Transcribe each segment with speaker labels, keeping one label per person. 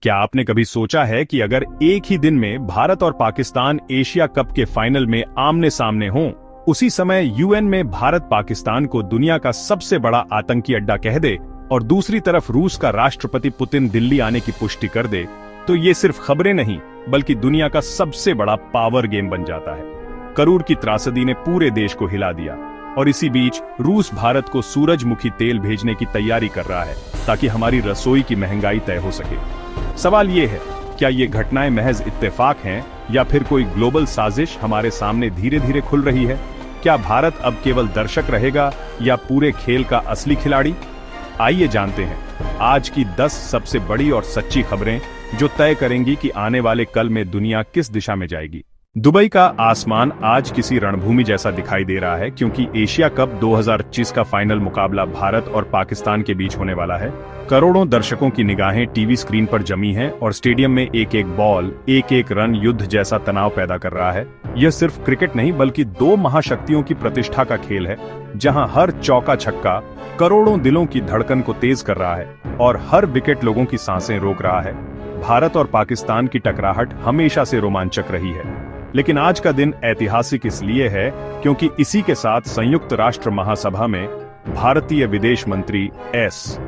Speaker 1: क्या आपने कभी सोचा है कि अगर एक ही दिन में भारत और पाकिस्तान एशिया कप के फाइनल में आमने सामने हों, उसी समय यूएन में भारत पाकिस्तान को दुनिया का सबसे बड़ा आतंकी अड्डा कह दे और दूसरी तरफ रूस का राष्ट्रपति पुतिन दिल्ली आने की पुष्टि कर दे, तो ये सिर्फ खबरें नहीं बल्कि दुनिया का सबसे बड़ा पावर गेम बन जाता है। करूर की त्रासदी ने पूरे देश को हिला दिया और इसी बीच रूस भारत को सूरजमुखी तेल भेजने की तैयारी कर रहा है ताकि हमारी रसोई की महंगाई तय हो सके। सवाल ये है, क्या ये घटनाएं महज इत्तेफाक हैं या फिर कोई ग्लोबल साजिश हमारे सामने धीरे धीरे खुल रही है? क्या भारत अब केवल दर्शक रहेगा या पूरे खेल का असली खिलाड़ी? आइए जानते हैं आज की 10 सबसे बड़ी और सच्ची खबरें जो तय करेंगी कि आने वाले कल में दुनिया किस दिशा में जाएगी। दुबई का आसमान आज किसी रणभूमि जैसा दिखाई दे रहा है क्योंकि एशिया कप 2025 का फाइनल मुकाबला भारत और पाकिस्तान के बीच होने वाला है। करोड़ों दर्शकों की निगाहें टीवी स्क्रीन पर जमी हैं और स्टेडियम में एक एक बॉल, एक एक रन युद्ध जैसा तनाव पैदा कर रहा है। यह सिर्फ क्रिकेट नहीं बल्कि दो महाशक्तियों की प्रतिष्ठा का खेल है, जहां हर चौका छक्का करोड़ों दिलों की धड़कन को तेज कर रहा है और हर विकेट लोगों की सांसें रोक रहा है। भारत और पाकिस्तान की टकराहट हमेशा से रोमांचक रही है, लेकिन आज का दिन ऐतिहासिक इसलिए है क्योंकि इसी के साथ संयुक्त राष्ट्र महासभा में भारतीय विदेश मंत्री एस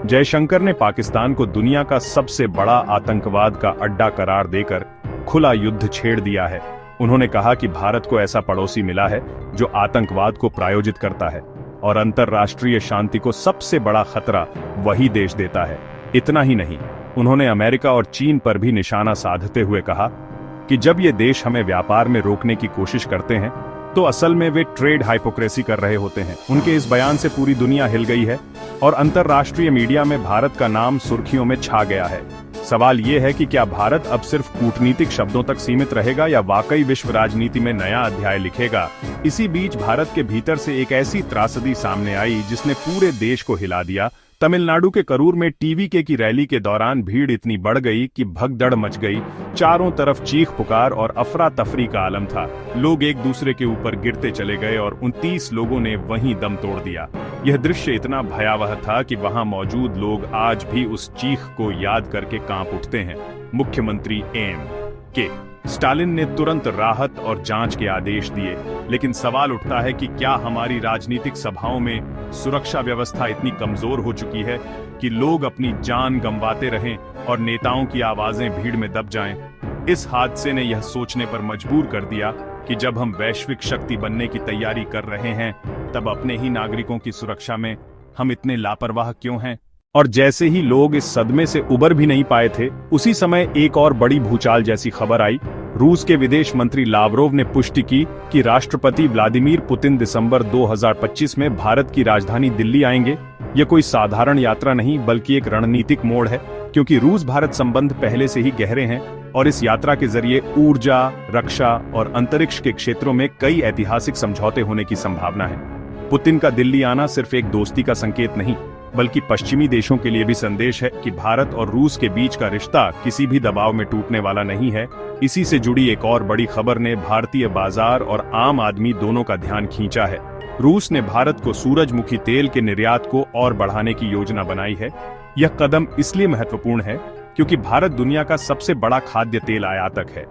Speaker 1: जयशंकर ने पाकिस्तान को दुनिया का सबसे बड़ा आतंकवाद का अड्डा करार देकर खुला युद्ध छेड़ दिया है। उन्होंने कहा कि भारत को ऐसा पड़ोसी मिला है जो आतंकवाद को प्रायोजित करता है और अंतर्राष्ट्रीय शांति को सबसे बड़ा खतरा वही देश देता है। इतना ही नहीं, उन्होंने अमेरिका और चीन पर भी निशाना साधते हुए कहा कि जब ये देश हमें व्यापार में रोकने की कोशिश करते हैं तो असल में वे ट्रेड हाइपोक्रेसी कर रहे होते हैं। उनके इस बयान से पूरी दुनिया हिल गई है और अंतर्राष्ट्रीय मीडिया में भारत का नाम सुर्खियों में छा गया है। सवाल ये है कि क्या भारत अब सिर्फ कूटनीतिक शब्दों तक सीमित रहेगा या वाकई विश्व राजनीति में नया अध्याय लिखेगा? इसी बीच भारत के भीतर से एक ऐसी त्रासदी सामने आई जिसने पूरे देश को हिला दिया। तमिलनाडु के करूर में टीवीके की रैली के दौरान भीड़ इतनी बढ़ गई कि भगदड़ मच गई। चारों तरफ चीख पुकार और अफरा तफरी का आलम था। लोग एक दूसरे के ऊपर गिरते चले गए और 29 लोगों ने वहीं दम तोड़ दिया। यह दृश्य इतना भयावह था कि वहां मौजूद लोग आज भी उस चीख को याद करके कांप उठते हैं। मुख्यमंत्री एम.के. स्टालिन ने तुरंत राहत और जांच के आदेश दिए, लेकिन सवाल उठता है कि क्या हमारी राजनीतिक सभाओं में सुरक्षा व्यवस्था इतनी कमजोर हो चुकी है कि लोग अपनी जान गंवाते रहें और नेताओं की आवाजें भीड़ में दब जाएं? इस हादसे ने यह सोचने पर मजबूर कर दिया कि जब हम वैश्विक शक्ति बनने की तैयारी कर रहे हैं, तब अपने ही नागरिकों की सुरक्षा में हम इतने लापरवाह क्यों हैं? और जैसे ही लोग इस सदमे से उबर भी नहीं पाए थे, उसी समय एक और बड़ी भूचाल जैसी खबर आई। रूस के विदेश मंत्री लावरोव ने पुष्टि की कि राष्ट्रपति व्लादिमीर पुतिन दिसंबर 2025 में भारत की राजधानी दिल्ली आएंगे। यह कोई साधारण यात्रा नहीं बल्कि एक रणनीतिक मोड़ है, क्योंकि रूस भारत संबंध पहले से ही गहरे हैं और इस यात्रा के जरिए ऊर्जा, रक्षा और अंतरिक्ष के क्षेत्रों में कई ऐतिहासिक समझौते होने की संभावना है। पुतिन का दिल्ली आना सिर्फ एक दोस्ती का संकेत नहीं बल्कि पश्चिमी देशों के लिए भी संदेश है कि भारत और रूस के बीच का रिश्ता किसी भी दबाव में टूटने वाला नहीं है। इसी से जुड़ी एक और बड़ी खबर ने भारतीय बाजार और आम आदमी दोनों का ध्यान खींचा है। रूस ने भारत को सूरजमुखी तेल के निर्यात को और बढ़ाने की योजना बनाई है। यह कदम इसलिए महत्वपूर्ण है क्योंकि भारत दुनिया का सबसे बड़ा खाद्य तेल आयातक है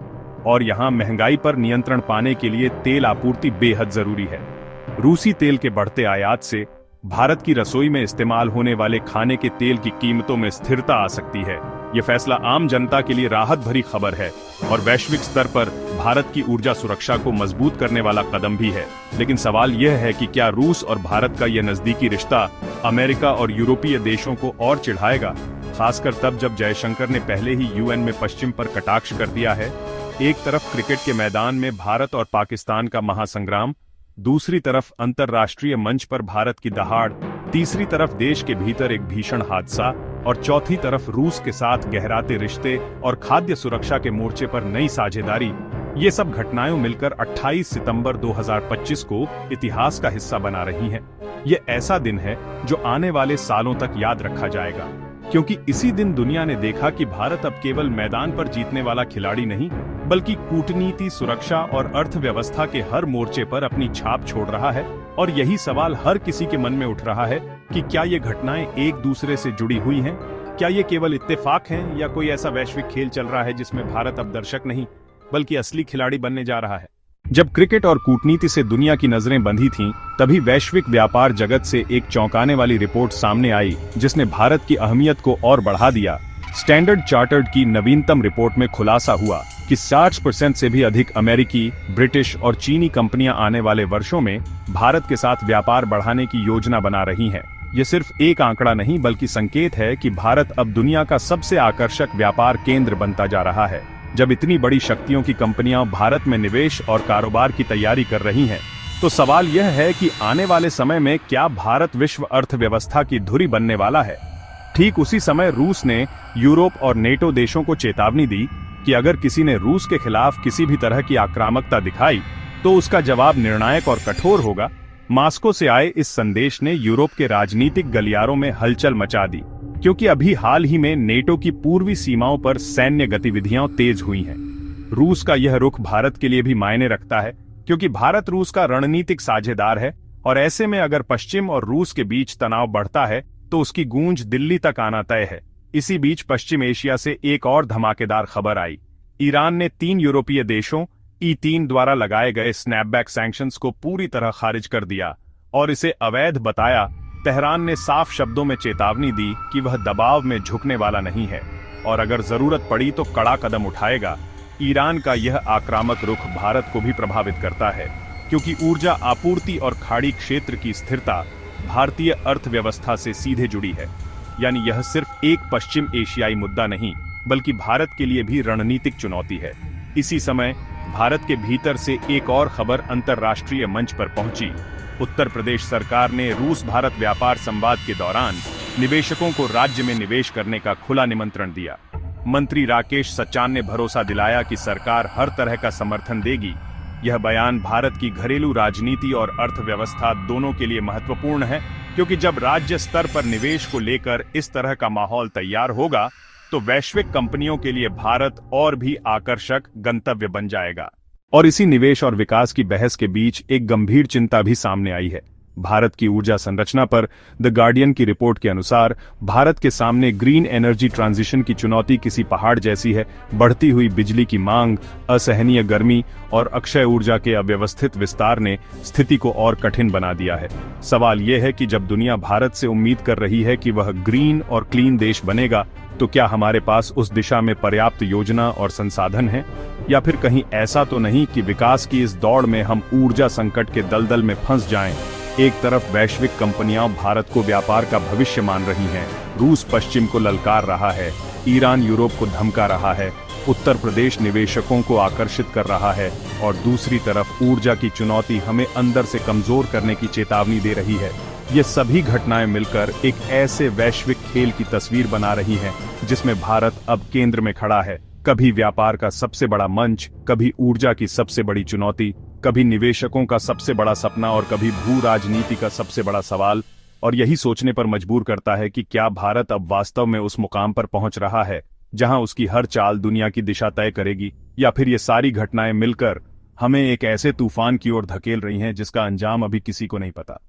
Speaker 1: और यहाँ महंगाई पर नियंत्रण पाने के लिए तेल आपूर्ति बेहद जरूरी है। रूसी तेल के बढ़ते आयात से भारत की रसोई में इस्तेमाल होने वाले खाने के तेल की कीमतों में स्थिरता आ सकती है। यह फैसला आम जनता के लिए राहत भरी खबर है और वैश्विक स्तर पर भारत की ऊर्जा सुरक्षा को मजबूत करने वाला कदम भी है। लेकिन सवाल यह है कि क्या रूस और भारत का यह नजदीकी रिश्ता अमेरिका और यूरोपीय देशों को और चिढ़ाएगा, खासकर तब जब जयशंकर ने पहले ही यूएन में पश्चिम पर कटाक्ष कर दिया है। एक तरफ क्रिकेट के मैदान में भारत और पाकिस्तान का महासंग्राम, दूसरी तरफ अंतर्राष्ट्रीय मंच पर भारत की दहाड़, तीसरी तरफ देश के भीतर एक भीषण हादसा और चौथी तरफ रूस के साथ गहराते रिश्ते और खाद्य सुरक्षा के मोर्चे पर नई साझेदारी। ये सब घटनाएं मिलकर 28 सितंबर 2025 को इतिहास का हिस्सा बना रही हैं। ये ऐसा दिन है जो आने वाले सालों तक याद रखा जाएगा, क्योंकि इसी दिन दुनिया ने देखा कि भारत अब केवल मैदान पर जीतने वाला खिलाड़ी नहीं बल्कि कूटनीति, सुरक्षा और अर्थव्यवस्था के हर मोर्चे पर अपनी छाप छोड़ रहा है। और यही सवाल हर किसी के मन में उठ रहा है कि क्या ये घटनाएं एक दूसरे से जुड़ी हुई हैं क्या ये केवल इत्तेफाक हैं या कोई ऐसा वैश्विक खेल चल रहा है जिसमें भारत अब दर्शक नहीं बल्कि असली खिलाड़ी बनने जा रहा है? जब क्रिकेट और कूटनीति से दुनिया की नजरें बंधी थीं, तभी वैश्विक व्यापार जगत से एक चौंकाने वाली रिपोर्ट सामने आई जिसने भारत की अहमियत को और बढ़ा दिया। स्टैंडर्ड चार्टर्ड की नवीनतम रिपोर्ट में खुलासा हुआ कि 60% से भी अधिक अमेरिकी, ब्रिटिश और चीनी कंपनियां आने वाले वर्षों में भारत के साथ व्यापार बढ़ाने की योजना बना रही हैं। ये सिर्फ एक आंकड़ा नहीं बल्कि संकेत है कि भारत अब दुनिया का सबसे आकर्षक व्यापार केंद्र बनता जा रहा है। जब इतनी बड़ी शक्तियों की कंपनियां भारत में निवेश और कारोबार की तैयारी कर रही हैं, तो सवाल यह है कि आने वाले समय में क्या भारत विश्व अर्थव्यवस्था की धुरी बनने वाला है? ठीक उसी समय रूस ने यूरोप और नेटो देशों को चेतावनी दी कि अगर किसी ने रूस के खिलाफ किसी भी तरह की आक्रामकता दिखाई तो उसका जवाब निर्णायक और कठोर होगा। मॉस्को से आए इस संदेश ने यूरोप के राजनीतिक गलियारों में हलचल मचा दी, क्योंकि अभी हाल ही में नेटो की पूर्वी सीमाओं पर सैन्य गतिविधियां तेज हुई हैं। रूस का यह रुख भारत के लिए भी मायने रखता है, क्योंकि भारत रूस का रणनीतिक साझेदार है और ऐसे में अगर पश्चिम और रूस के बीच तनाव बढ़ता है तो उसकी गूंज दिल्ली तक आना तय है। इसी बीच पश्चिम एशिया से एक और धमाकेदार खबर आई। ईरान ने 3 यूरोपीय देशों E3 द्वारा लगाए गए स्नैपबैक सैंक्शंस को पूरी तरह खारिज कर दिया और इसे अवैध बताया। तेहरान ने साफ शब्दों में चेतावनी दी कि वह दबाव में झुकने वाला नहीं है और अगर जरूरत पड़ी तो कड़ा कदम उठाएगा। ईरान का यह आक्रामक रुख भारत को भी प्रभावित करता है, क्योंकि ऊर्जा आपूर्ति और खाड़ी क्षेत्र की स्थिरता भारतीय अर्थव्यवस्था से सीधे जुड़ी है। यानी यह सिर्फ एक पश्चिम एशियाई मुद्दा नहीं बल्कि भारत के लिए भी रणनीतिक चुनौती है। इसी समय भारत के भीतर से एक और खबर अंतर्राष्ट्रीय मंच पर पहुंची। उत्तर प्रदेश सरकार ने रूस भारत व्यापार संवाद के दौरान निवेशकों को राज्य में निवेश करने का खुला निमंत्रण दिया। मंत्री राकेश सचान ने भरोसा दिलाया कि सरकार हर तरह का समर्थन देगी। यह बयान भारत की घरेलू राजनीति और अर्थव्यवस्था दोनों के लिए महत्वपूर्ण है, क्योंकि जब राज्य स्तर पर निवेश को लेकर इस तरह का माहौल तैयार होगा तो वैश्विक कंपनियों के लिए भारत और भी आकर्षक गंतव्य बन जाएगा। और इसी निवेश और विकास की बहस के बीच एक गंभीर चिंता भी सामने आई है। भारत की ऊर्जा संरचना पर द गार्डियन की रिपोर्ट के अनुसार भारत के सामने ग्रीन एनर्जी ट्रांजिशन की चुनौती किसी पहाड़ जैसी है। बढ़ती हुई बिजली की मांग, असहनीय गर्मी और अक्षय ऊर्जा के अव्यवस्थित विस्तार ने स्थिति को और कठिन बना दिया है। सवाल यह है कि जब दुनिया भारत से उम्मीद कर रही है कि वह ग्रीन और क्लीन देश बनेगा, तो क्या हमारे पास उस दिशा में पर्याप्त योजना और संसाधन है, या फिर कहीं ऐसा तो नहीं कि विकास की इस दौड़ में हम ऊर्जा संकट के दलदल में फंस जाएं? एक तरफ वैश्विक कंपनियां भारत को व्यापार का भविष्य मान रही हैं, रूस पश्चिम को ललकार रहा है, ईरान यूरोप को धमका रहा है, उत्तर प्रदेश निवेशकों को आकर्षित कर रहा है, और दूसरी तरफ ऊर्जा की चुनौती हमें अंदर से कमजोर करने की चेतावनी दे रही है। ये सभी घटनाएं मिलकर एक ऐसे वैश्विक खेल की तस्वीर बना रही हैं जिसमें भारत अब केंद्र में खड़ा है। कभी व्यापार का सबसे बड़ा मंच, कभी ऊर्जा की सबसे बड़ी चुनौती, कभी निवेशकों का सबसे बड़ा सपना और कभी भू राजनीति का सबसे बड़ा सवाल। और यही सोचने पर मजबूर करता है कि क्या भारत अब वास्तव में उस मुकाम पर पहुंच रहा है जहां उसकी हर चाल दुनिया की दिशा तय करेगी, या फिर ये सारी घटनाएं मिलकर हमें एक ऐसे तूफान की ओर धकेल रही हैं जिसका अंजाम अभी किसी को नहीं पता।